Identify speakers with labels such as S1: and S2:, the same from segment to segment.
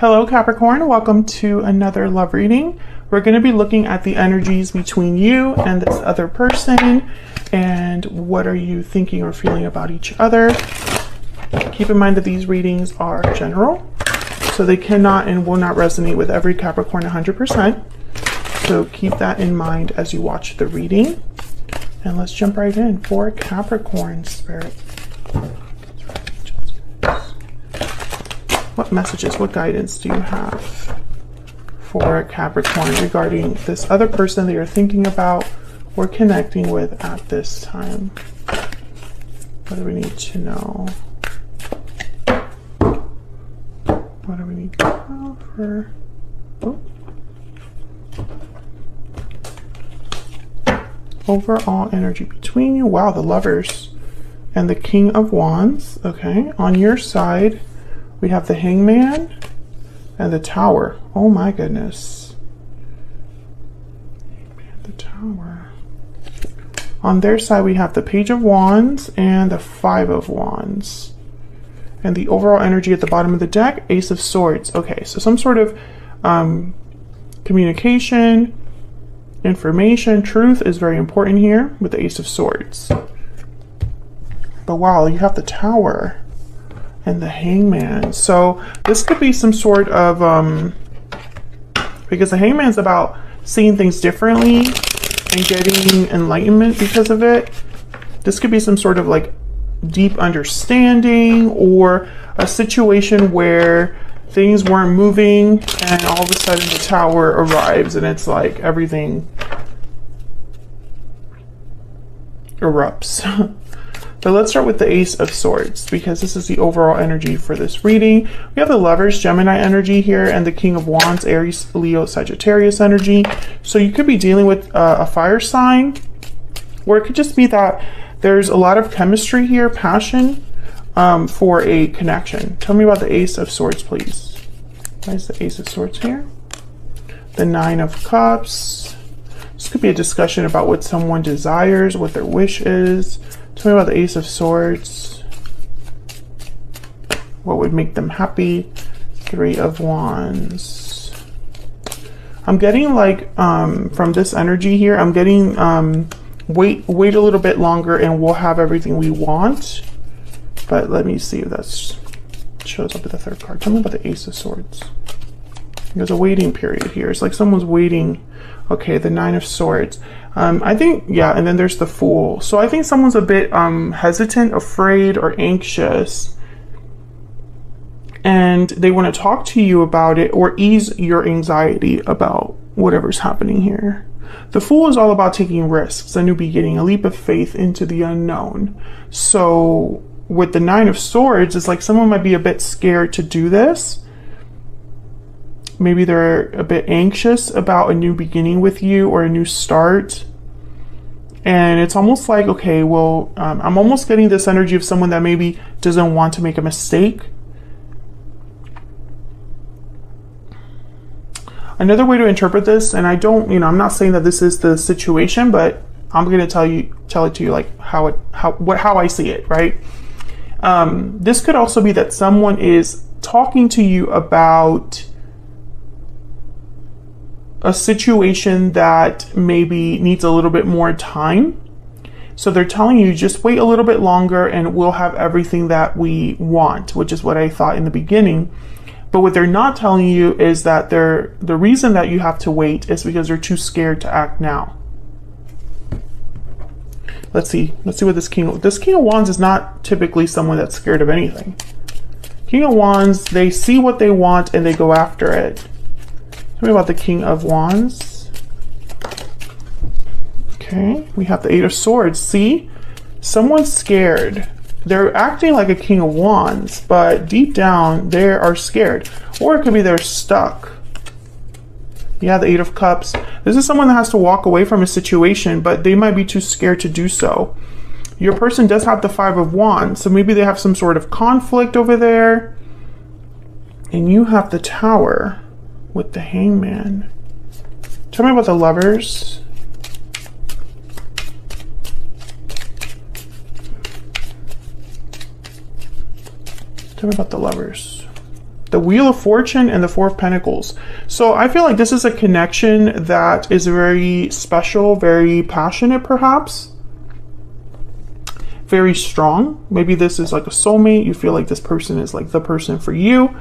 S1: Hello Capricorn, welcome to another love reading. We're going to be looking at the energies between you and this other person and what are you thinking or feeling about each other. Keep in mind that these readings are general, so they cannot and will not resonate with every Capricorn 100%. So keep that in mind as you watch the reading. And let's jump right in for Capricorn Spirit. What messages, what guidance do you have for Capricorn regarding this other person that you're thinking about or connecting with at this time? What do we need to know? What do we need to know for... overall energy between you? Wow, the Lovers and the King of Wands. Okay, on your side we have the Hangman and the Tower. Oh my goodness. The Tower. On their side we have the Page of Wands and the Five of Wands. And the overall energy at the bottom of the deck, Ace of Swords. Okay, so some sort of communication, information, truth is very important here with the Ace of Swords. But wow, you have the Tower and the Hangman. So this could be some sort of because the Hangman's about seeing things differently and getting enlightenment because of it. This could be some sort of like deep understanding or a situation where things weren't moving and all of a sudden the Tower arrives and it's like everything erupts. But let's start with the Ace of Swords because this is the overall energy for this reading. We have the Lovers, Gemini energy here, and the King of Wands, Aries, Leo, Sagittarius energy. So you could be dealing with a fire sign, or it could just be that there's a lot of chemistry here, passion for a connection. Tell me about the Ace of Swords, please. Why is the Ace of Swords here? The Nine of Cups. This could be a discussion about what someone desires, what their wish is. Tell me about the Ace of Swords. What would make them happy? Three of Wands. I'm getting like, from this energy here, I'm getting, wait a little bit longer and we'll have everything we want. But let me see if that shows up with the third card. Tell me about the Ace of Swords. There's a waiting period here. It's like someone's waiting. Okay, the Nine of Swords. I think, yeah, and then there's the Fool. So I think someone's a bit hesitant, afraid, or anxious. And they want to talk to you about it or ease your anxiety about whatever's happening here. The Fool is all about taking risks, a new beginning, a leap of faith into the unknown. So with the Nine of Swords, it's like someone might be a bit scared to do this. Maybe they're a bit anxious about a new beginning with you or a new start. And it's almost like, okay, well, I'm almost getting this energy of someone that maybe doesn't want to make a mistake. Another way to interpret this, and I don't, I'm not saying that this is the situation, but I'm going to tell it to you like how I see it, right? This could also be that someone is talking to you about a situation that maybe needs a little bit more time. So they're telling you just wait a little bit longer and we'll have everything that we want, which is what I thought in the beginning. But what they're not telling you is that the reason that you have to wait is because they're too scared to act now. Let's see what this King of Wands is not typically someone that's scared of anything. King of Wands, they see what they want and they go after it. Tell me about the King of Wands. Okay, we have the Eight of Swords. See, someone's scared. They're acting like a King of Wands, but deep down they are scared. Or it could be they're stuck. Yeah, the Eight of Cups. This is someone that has to walk away from a situation, but they might be too scared to do so. Your person does have the Five of Wands, so maybe they have some sort of conflict over there. And you have the Tower with the Hangman. Tell me about the Lovers. Tell me about the Lovers. The Wheel of Fortune and the Four of Pentacles. So I feel like this is a connection that is very special, very passionate perhaps. Very strong. Maybe this is like a soulmate. You feel like this person is like the person for you.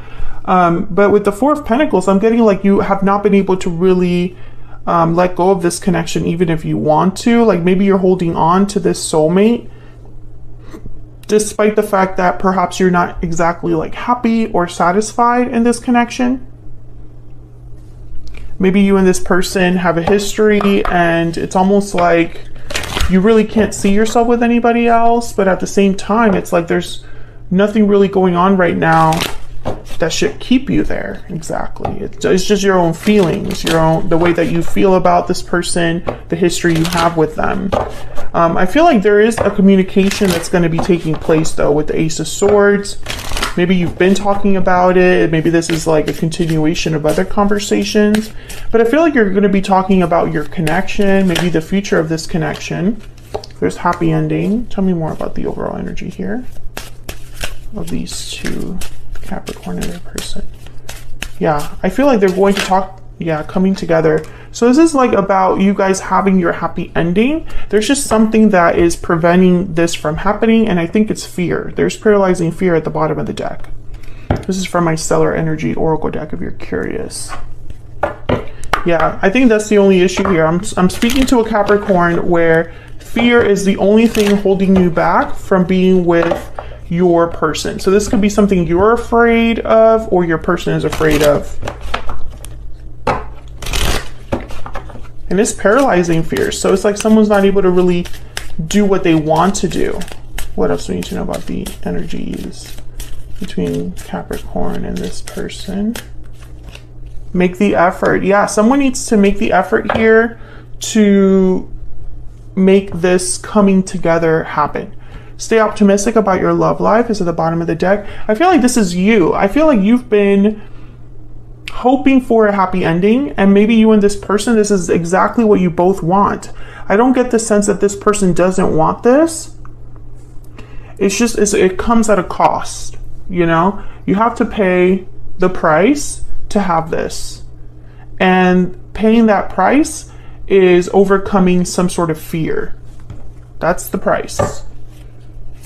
S1: But with the Four of Pentacles, I'm getting like you have not been able to really let go of this connection even if you want to. Like maybe you're holding on to this soulmate despite the fact that perhaps you're not exactly like happy or satisfied in this connection. Maybe you and this person have a history and it's almost like you really can't see yourself with anybody else, but at the same time, it's like there's nothing really going on right now that should keep you there. Exactly. It's just your own feelings, the way that you feel about this person, the history you have with them. I feel like there is a communication that's going to be taking place though with the Ace of Swords. Maybe you've been talking about it. Maybe this is like a continuation of other conversations, but I feel like you're going to be talking about your connection, maybe the future of this connection. There's happy ending. Tell me more about the overall energy here of these two, Capricorn and their person. Yeah, I feel like they're going to talk, yeah, coming together. So this is like about you guys having your happy ending. There's just something that is preventing this from happening, and I think it's fear. There's paralyzing fear at the bottom of the deck. This is from my Stellar Energy Oracle deck if you're curious. Yeah, I think that's the only issue here. I'm speaking to a Capricorn where fear is the only thing holding you back from being with your person. So this could be something you're afraid of or your person is afraid of. And it's paralyzing fear. So it's like someone's not able to really do what they want to do. What else do we need to know about the energies between Capricorn and this person? Make the effort. Yeah, someone needs to make the effort here to make this coming together happen. Stay optimistic about your love life is at the bottom of the deck. I feel like this is you. I feel like you've been hoping for a happy ending, and maybe you and this person, this is exactly what you both want. I don't get the sense that this person doesn't want this. It's just, it comes at a cost, you know? You have to pay the price to have this. And paying that price is overcoming some sort of fear. That's the price.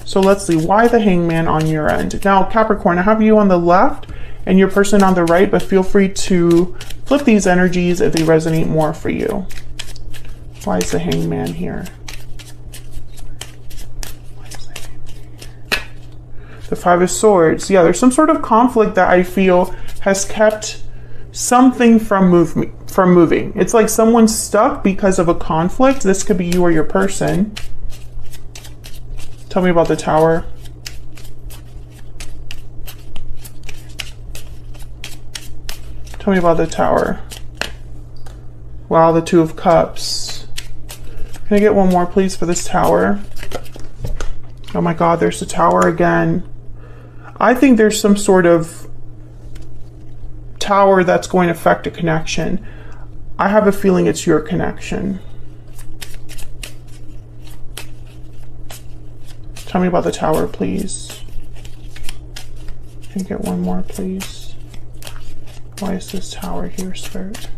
S1: So let's see, why the Hangman on your end? Now, Capricorn, I have you on the left and your person on the right, but feel free to flip these energies if they resonate more for you. Why is the Hangman here? The Five of Swords. Yeah, there's some sort of conflict that I feel has kept something from moving. It's like someone's stuck because of a conflict. This could be you or your person. Tell me about the Tower. Tell me about the Tower. Wow, the Two of Cups. Can I get one more, please, for this Tower? Oh my God, there's the Tower again. I think there's some sort of Tower that's going to affect a connection. I have a feeling it's your connection. Tell me about the Tower, please. Can you get one more, please? Why is this Tower here, Spirit?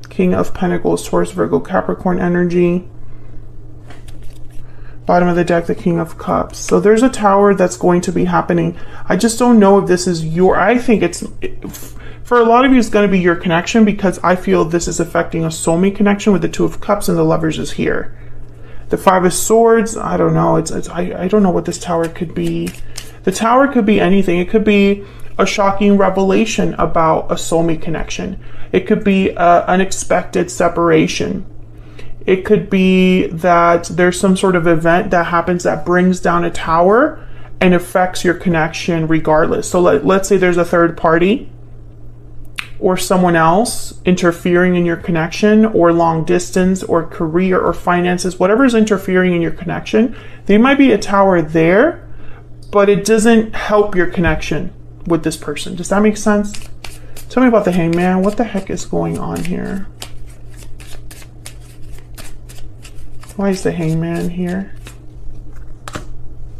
S1: King of Pentacles, Taurus, Virgo, Capricorn energy. Bottom of the deck, the King of Cups. So there's a Tower that's going to be happening. I just don't know if this is your, I think it's, for a lot of you, it's going to be your connection, because I feel this is affecting a soulmate connection with the Two of Cups and the Lovers is here. The Five of Swords, I don't know. I don't know what this Tower could be. The Tower could be anything. It could be a shocking revelation about a soulmate connection. It could be an unexpected separation. It could be that there's some sort of event that happens that brings down a tower and affects your connection regardless. So let's say there's a third party or someone else interfering in your connection, or long distance, or career, or finances, whatever is interfering in your connection. There might be a Tower there, but it doesn't help your connection with this person. Does that make sense? Tell me about the Hangman. What the heck is going on here? Why is the Hangman here?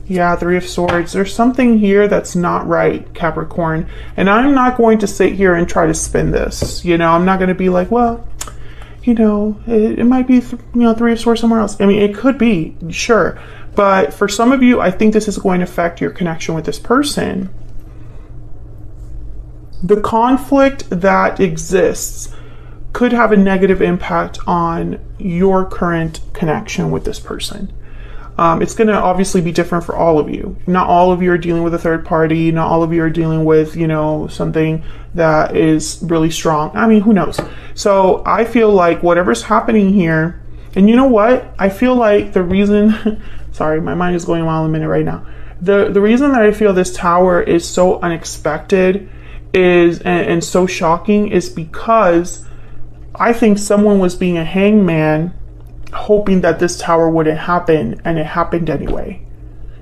S1: Yeah, Three of Swords. There's something here that's not right, Capricorn. And I'm not going to sit here and try to spin this. You know, I'm not going to be like, well, you know, it might be, Three of Swords somewhere else. I mean, it could be, sure. But for some of you, I think this is going to affect your connection with this person. The conflict that exists could have a negative impact on your current connection with this person. It's going to obviously be different for all of you. Not all of you are dealing with a third party. Not all of you are dealing with, something that is really strong. I mean, who knows? So I feel like whatever's happening here, and you know what? I feel like the reason, sorry, my mind is going a mile a minute right now. The reason that I feel this Tower is so unexpected and so shocking is because I think someone was being a hangman, hoping that this Tower wouldn't happen, and it happened anyway.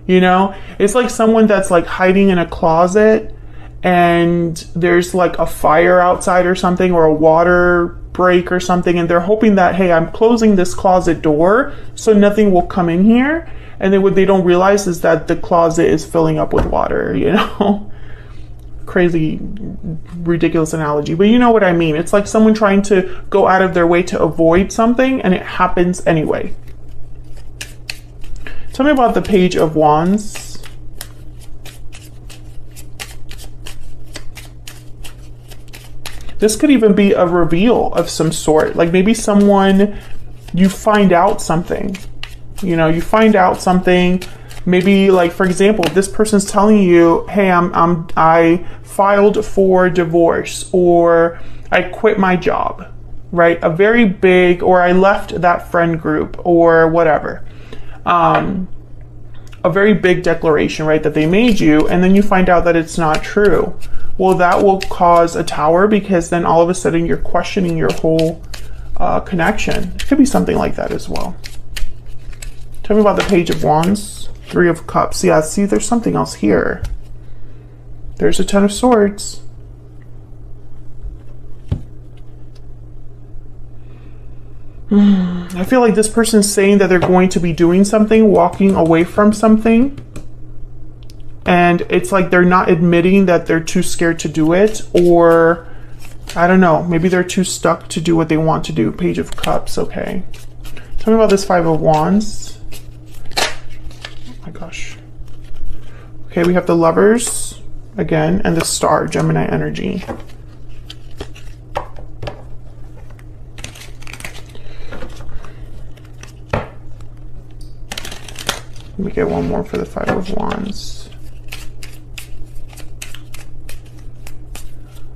S1: It's like someone that's like hiding in a closet and there's like a fire outside or something, or a water break or something, and they're hoping that, hey, I'm closing this closet door so nothing will come in here. And then what they don't realize is that the closet is filling up with water, Crazy, ridiculous analogy, but you know what I mean. It's like someone trying to go out of their way to avoid something, and it happens anyway. Tell me about the Page of Wands. This could even be a reveal of some sort. Like maybe someone, you find out something. You find out something. Maybe, like, for example, this person's telling you, hey, I filed for divorce, or I quit my job, right? A very big, or I left that friend group, or whatever. A very big declaration, right, that they made you, and then you find out that it's not true. Well, that will cause a Tower, because then all of a sudden you're questioning your whole connection. It could be something like that as well. Tell me about the Page of Wands. Three of Cups. Yeah, see, there's something else here. There's a Ten of Swords. I feel like this person's saying that they're going to be doing something, walking away from something. And it's like they're not admitting that they're too scared to do it. Or, I don't know, maybe they're too stuck to do what they want to do. Page of Cups, okay. Tell me about this Five of Wands. My gosh. Okay, we have the Lovers again, and the Star, Gemini energy. Let me get one more for the Five of Wands.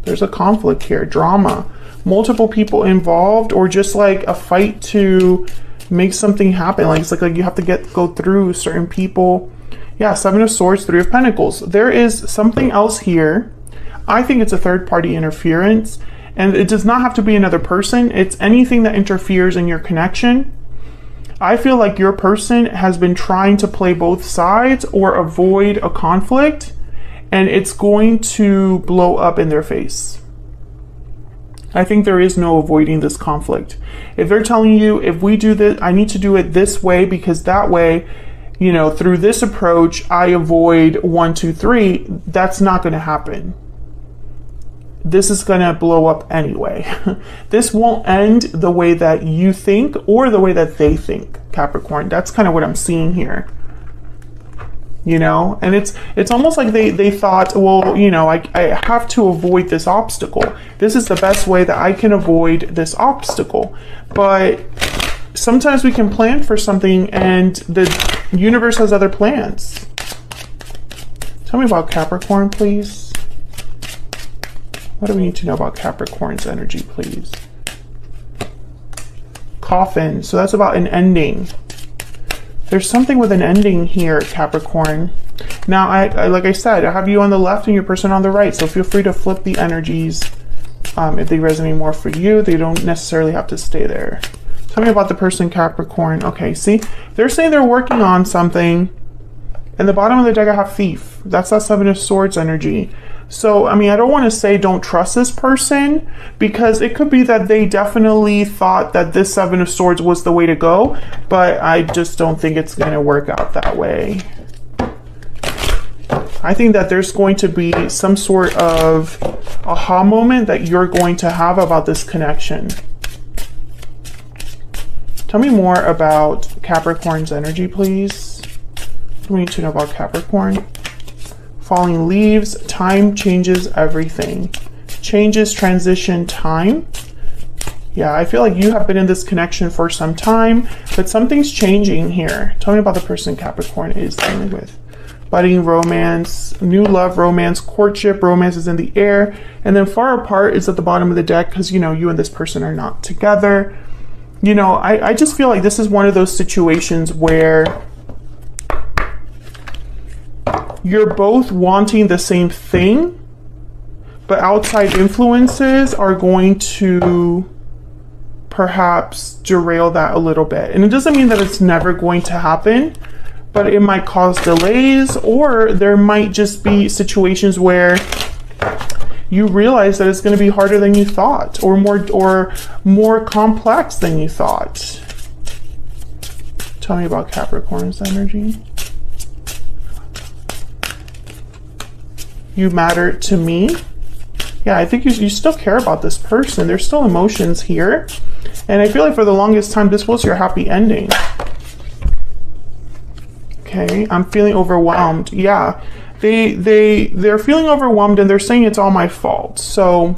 S1: There's a conflict here, drama, multiple people involved, or just like a fight to make something happen. Like it's like you have to go through certain people. Yeah, Seven of Swords, Three of Pentacles. There is something else here. I think it's a third party interference, and it does not have to be another person. It's anything that interferes in your connection. I feel like your person has been trying to play both sides or avoid a conflict, and it's going to blow up in their face. I think there is no avoiding this conflict. If they're telling you, if we do this, I need to do it this way, because that way, through this approach, I avoid 1, 2, 3, that's not going to happen. This is going to blow up anyway. This won't end the way that you think or the way that they think, Capricorn. That's kind of what I'm seeing here. And it's almost like they thought, well, I have to avoid this obstacle. This is the best way that I can avoid this obstacle. But sometimes we can plan for something and the universe has other plans. Tell me about Capricorn, please. What do we need to know about Capricorn's energy, please? Coffin. So that's about an ending. There's something with an ending here, Capricorn. Now, I like I said, I have you on the left and your person on the right. So feel free to flip the energies. If they resonate more for you, they don't necessarily have to stay there. Tell me about the person, Capricorn. Okay, see, they're saying they're working on something. And the bottom of the deck, I have Thief. That's that Seven of Swords energy. So, I mean, I don't want to say don't trust this person, because it could be that they definitely thought that this Seven of Swords was the way to go, but I just don't think it's going to work out that way. I think that there's going to be some sort of aha moment that you're going to have about this connection. Tell me more about Capricorn's energy, please. What do we need to know about Capricorn? Falling leaves, time changes everything. Changes, transition, time. Yeah, I feel like you have been in this connection for some time, but something's changing here. Tell me about the person Capricorn is dealing with. Budding romance, new love, romance, courtship, romance is in the air. And then far apart is at the bottom of the deck because, you know, you and this person are not together. You know, I just feel like this is one of those situations where you're both wanting the same thing, but outside influences are going to perhaps derail that a little bit. And it doesn't mean that it's never going to happen, but it might cause delays, or there might just be situations where you realize that it's going to be harder than you thought, or more complex than you thought. Tell me about Capricorn's energy. You matter to me. Yeah, I think you still care about this person. There's still emotions here. And I feel like for the longest time, this was your happy ending. Okay, I'm feeling overwhelmed. Yeah, they're feeling overwhelmed and they're saying it's all my fault. So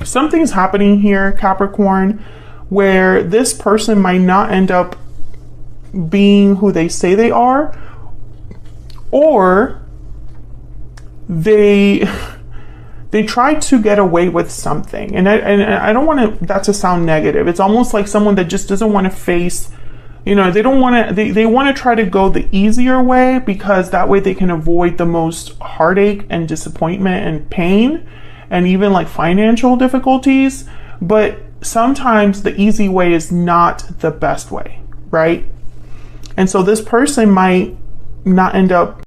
S1: something's happening here, Capricorn, where this person might not end up being who they say they are, or they try to get away with something. And I don't want that to sound negative. It's almost like someone that just doesn't want to face, you know, they want to try to go the easier way, because that way they can avoid the most heartache and disappointment and pain and even like financial difficulties. But sometimes the easy way is not the best way, right? And so this person might not end up